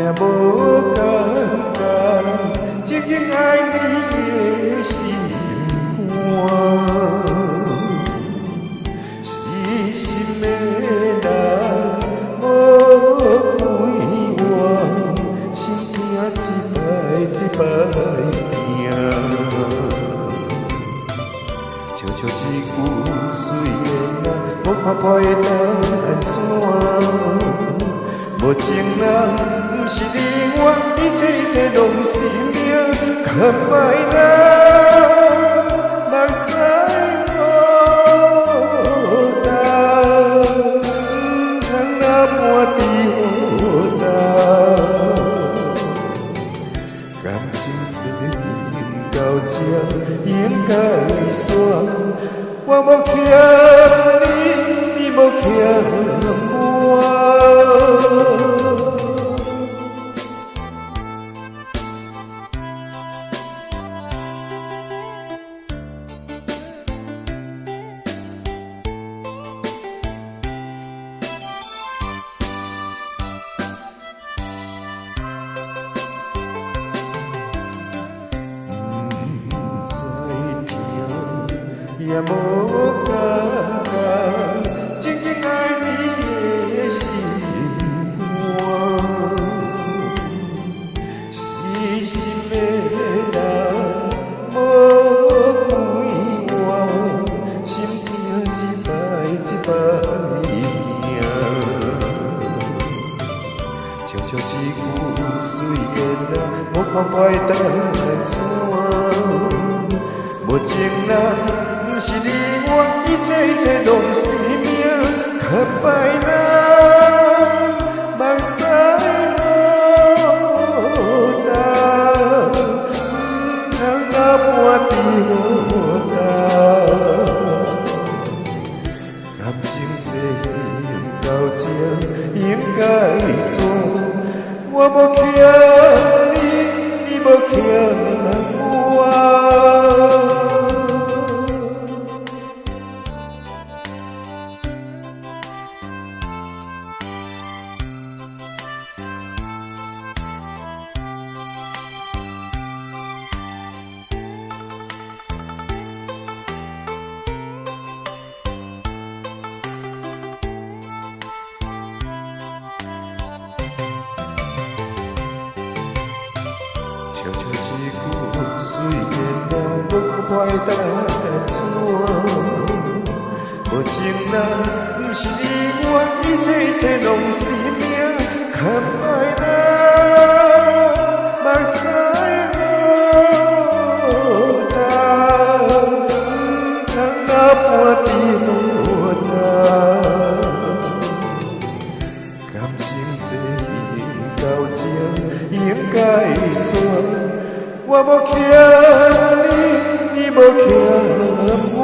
也无简单，只因爱你的心肝。死心的人无开换，心痛一摆痛。悄悄一句随缘啊，无看破会当安怎？无情人不是你我，一切拢是命。可歹人目屎无干，不通那半滴无干。感情做到这应该煞，我无欠你，你无欠我。也无简单，真正爱你的心肝。死心的人无开换，心痛一摆痛。悄悄一句随缘啊，无看破会当安怎？无情人。不是你我，一切拢是命。可歹人目屎无干，不通那半滴无干。感情做到这应该煞，我无欠你，你无欠我。悄悄一句随缘啊，无看破会当安怎？无情人不是你我，一切拢是命。可歹人目屎无干，不通那半滴无干。感情做到这应该煞，我无欠你，你无欠我。